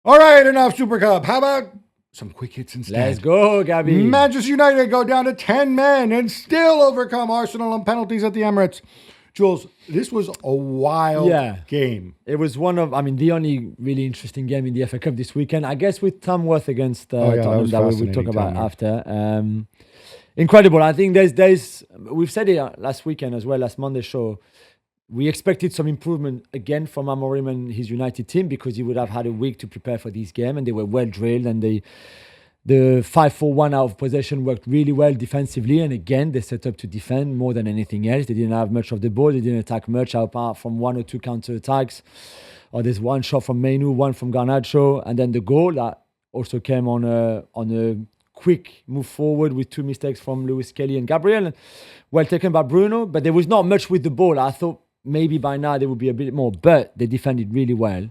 All right, enough Super Cup. How about some quick hits instead? Let's go, Gabby. Manchester United go down to 10 men and still overcome Arsenal on penalties at the Emirates. Jules, this was a wild game. It was the only really interesting game in the FA Cup this weekend. I guess with Tamworth against Tottenham that we will talk about after. Incredible. I think there's we've said it last weekend as well, last Monday show. We expected some improvement again from Amorim and his United team because he would have had a week to prepare for this game, and they were well drilled, and the 5-4-1 out of possession worked really well defensively, and again they set up to defend more than anything else. They didn't have much of the ball, they didn't attack much apart from one or two counter attacks. Or there's one shot from Mainu, one from Garnacho, and then the goal that also came on a quick move forward with two mistakes from Lewis Kelly and Gabriel. Well taken by Bruno, but there was not much with the ball. I thought maybe by now there would be a bit more, but they defended really well.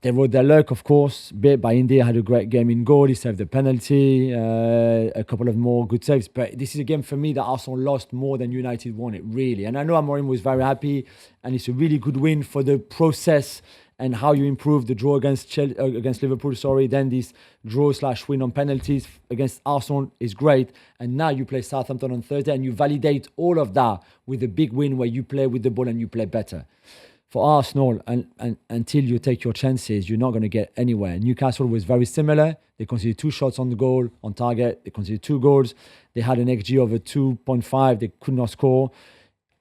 They rode their luck, of course. By India had a great game in goal. He saved the penalty, a couple of more good saves. But this is a game for me that Arsenal lost more than United won it, really. And I know Amorim was very happy, and it's a really good win for the process and how you improve the draw against Liverpool. Then this draw/win on penalties against Arsenal is great. And now you play Southampton on Thursday, and you validate all of that with a big win where you play with the ball and you play better. For Arsenal, and until you take your chances, you're not going to get anywhere. Newcastle was very similar. They conceded 2 shots on the goal, on target. They conceded 2 goals. They had an XG over 2.5. They could not score.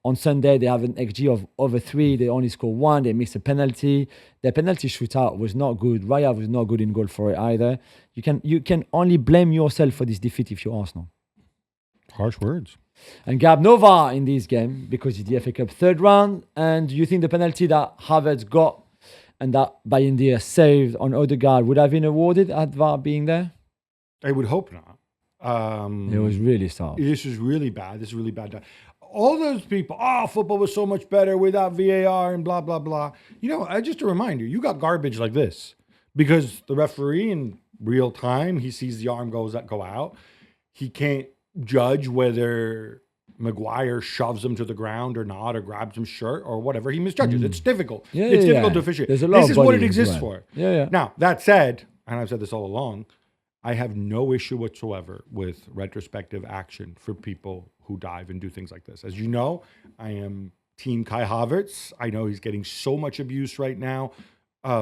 On Sunday, they have an XG of over 3. They only scored 1. They missed a penalty. Their penalty shootout was not good. Raya was not good in goal for it either. You can only blame yourself for this defeat if you're Arsenal. Harsh words. And Gab Nova in this game because it's the FA Cup third round. And you think the penalty that Havertz got and that Bayindir saved on Odegaard would have been awarded at VAR being there? I would hope not. It was really soft. This is really bad. This is really bad. All those people, football was so much better without VAR and blah, blah, blah. Just a reminder, you got garbage like this because the referee in real time, he sees the arm go out. He can't judge whether Maguire shoves him to the ground or not, or grabs him shirt or whatever. He misjudges. It's difficult. It's difficult to officiate. This is what it exists for. Now, that said, and I've said this all along, I have no issue whatsoever with retrospective action for people who dive and do things like this. As you know, I am Team Kai Havertz. I know he's getting so much abuse right now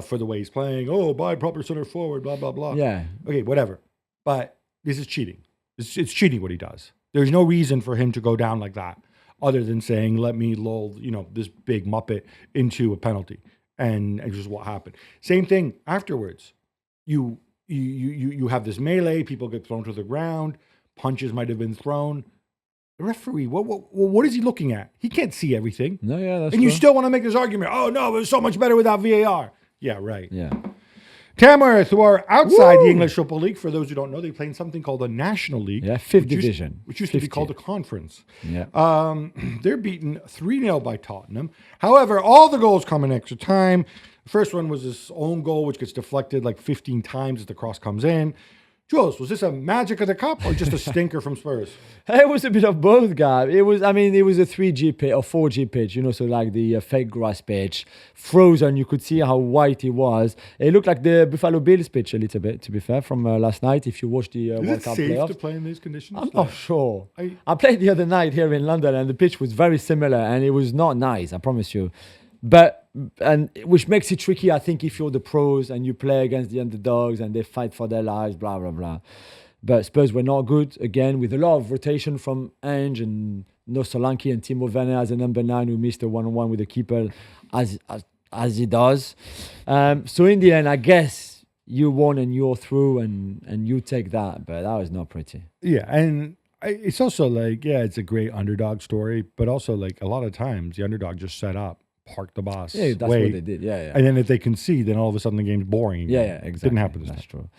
for the way he's playing. Buy proper center forward, blah, blah, blah. Yeah. Okay, whatever. But this is cheating. It's cheating what he does. There's no reason for him to go down like that other than saying, let me lull, this big muppet into a penalty. And just what happened. Same thing afterwards. You have this melee, people get thrown to the ground, punches might have been thrown. The referee, what is he looking at? He can't see everything. No, yeah, that's And true. you still want to make this argument, it was so much better without VAR. Yeah, right. Yeah. Tamworth, who are outside the English Football League, for those who don't know, they play in something called the National League. Yeah, 5th division. Which used to be called the Conference. Yeah. They're beaten 3-0 by Tottenham. However, all the goals come in extra time. The first one was his own goal, which gets deflected like 15 times as the cross comes in. Jules, was this a magic of the cup or just a stinker from Spurs? It was a bit of both, Gab. It was a 3G pitch or 4G pitch, so like the fake grass pitch, frozen. You could see how white it was. It looked like the Buffalo Bills pitch a little bit, to be fair, from last night. If you watched the World Cup playoffs. Is it safe to play in these conditions? I'm not sure. I played the other night here in London, and the pitch was very similar, and it was not nice, I promise you. Which makes it tricky, I think, if you're the pros and you play against the underdogs and they fight for their lives, blah, blah, blah. But Spurs were not good, again, with a lot of rotation from Ange and No Solanke and Timo Werner as a number 9 who missed a one-on-one with the keeper, as he does. So in the end, I guess you won and you're through and you take that, but that was not pretty. Yeah, and it's also it's a great underdog story, but also a lot of times the underdog just set up, park the boss. Yeah, that's what they did. Yeah. And then if they concede, then all of a sudden the game's boring. Yeah, exactly. Didn't happen this time. That's true.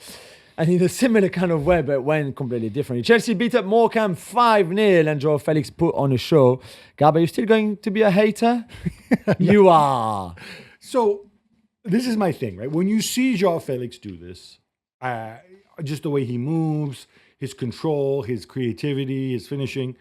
And in a similar kind of way, but went completely differently. Chelsea beat up Morecambe 5-0 and Joao Felix put on a show. Gab, are you still going to be a hater? You are. So this is my thing, right? When you see Joao Felix do this, just the way he moves, his control, his creativity, his finishing,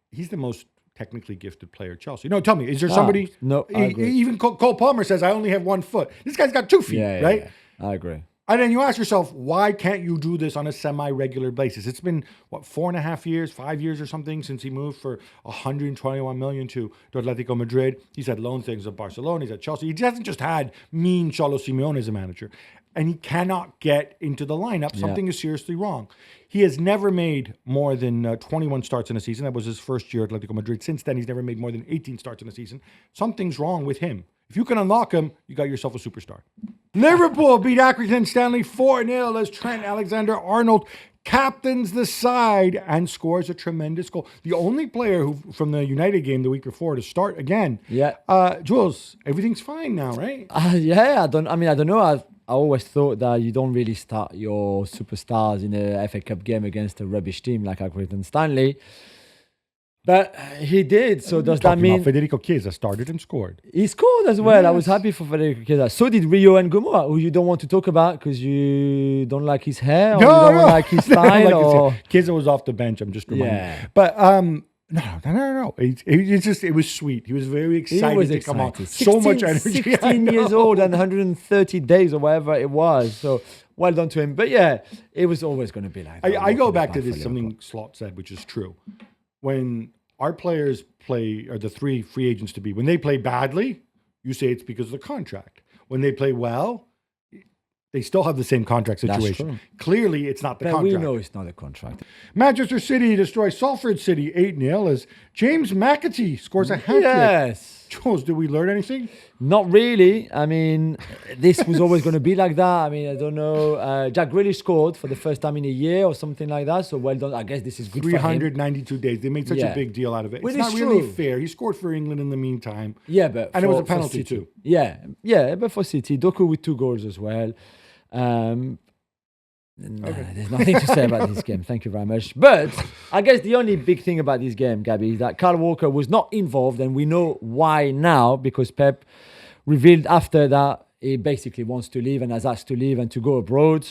he's the most technically gifted player at Chelsea. No, tell me, is there somebody? No, I agree. Even Cole Palmer says, I only have 1 foot. This guy's got 2 feet, right? Yeah. I agree. And then you ask yourself, why can't you do this on a semi-regular basis? It's been, 4.5 years, 5 years or something since he moved for 121 million to Atletico Madrid. He's had loan things at Barcelona. He's at Chelsea. He hasn't just had mean Cholo Simeone as a manager. And he cannot get into the lineup. Something is seriously wrong. He has never made more than 21 starts in a season. That was his first year at Atletico Madrid. Since then, he's never made more than 18 starts in a season. Something's wrong with him. If you can unlock him, you got yourself a superstar. Liverpool beat Accrington Stanley 4-0 as Trent Alexander-Arnold captains the side and scores a tremendous goal. The only player who from the United game the week before to start again. Yeah. Jules, everything's fine now, right? I don't know. I always thought that you don't really start your superstars in a FA Cup game against a rubbish team like Accrington Stanley. But he did. So does that mean Federico Chiesa started and scored? He scored as well. Yes. I was happy for Federico Chiesa. So did Rio and Gomorrah, who you don't want to talk about because you don't like his hair or you don't like his style. Chiesa was off the bench. I'm just reminding. Yeah. But no. It was sweet. He was very excited to come on. So much energy. 16 years old and 130 days or whatever it was. So well done to him. But yeah, it was always going to be like that. I go back to this, something Slot said, which is true. When our players play, or the three free agents to be, when they play badly, you say it's because of the contract. When they play well, they still have the same contract situation. Clearly, it's not the contract. We know it's not a contract. Manchester City destroys Salford City 8-0 as James Marcotti scores a hat-trick. Yes. Jules, did we learn anything? Not really. I mean, this was always going to be like that. I mean, I don't know. Jack Grealish scored for the first time in a year or something like that. So well done. I guess this is good for him. 392 days. They made such a big deal out of it. It's not really fair. He scored for England in the meantime. Yeah, but it was a penalty too. Yeah, but for City, Doku with 2 goals as well. There's nothing to say about this game. Thank you very much. But I guess the only big thing about this game, Gabby, is that Kyle Walker was not involved, and we know why now, because Pep revealed after that he basically wants to leave and has asked to leave and to go abroad.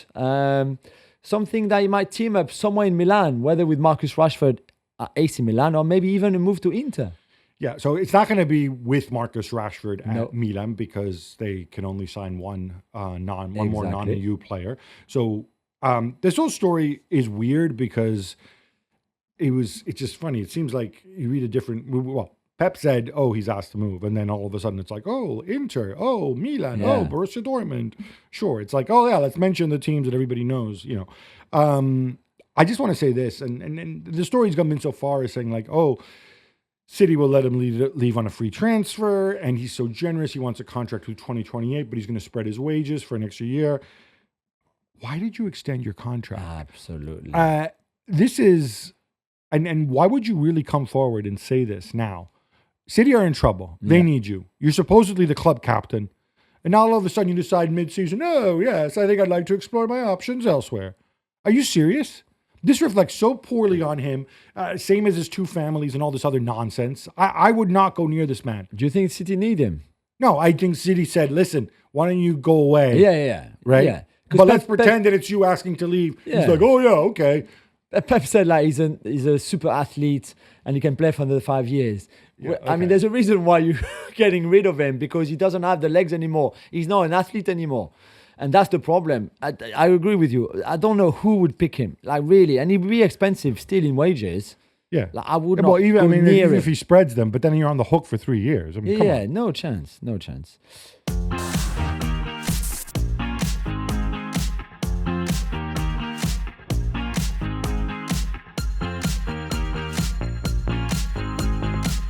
Something that he might team up somewhere in Milan, whether with Marcus Rashford at AC Milan or maybe even a move to Inter. Yeah, so it's not going to be with Marcus Rashford at Milan because they can only sign one more non-EU player. So this whole story is weird because it's just funny. It seems like you read a different. Well, Pep said, "Oh, he's asked to move," and then all of a sudden it's like, "Oh, Inter, oh, Milan, oh, Borussia Dortmund." Sure, it's like, "Oh yeah, let's mention the teams that everybody knows." You know, I just want to say this, and the story's been so far as saying like, "Oh, City will let him leave on a free transfer, and he's so generous. He wants a contract through 2028, but he's going to spread his wages for an extra year." Why did you extend your contract? Absolutely. This is, and why would you really come forward and say this now? City are in trouble. They need you. You're supposedly the club captain. And now all of a sudden you decide mid-season, "Oh, yes, I think I'd like to explore my options elsewhere." Are you serious? This reflects so poorly on him, same as his 2 families and all this other nonsense. I would not go near this man. Do you think City need him? No, I think City said, "Listen, why don't you go away?" Yeah. Right? Yeah. But let's pretend that it's you asking to leave. Yeah. He's like, "Oh, yeah, okay." Pep said like he's a super athlete and he can play for another 5 years. Yeah, okay. I mean, there's a reason why you're getting rid of him, because he doesn't have the legs anymore. He's not an athlete anymore. And that's the problem. I agree with you. I don't know who would pick him. Like, really. And he'd be expensive still in wages. Yeah. Like, I would not go near him. If he spreads them, but then you're on the hook for 3 years. I mean, come on. No chance.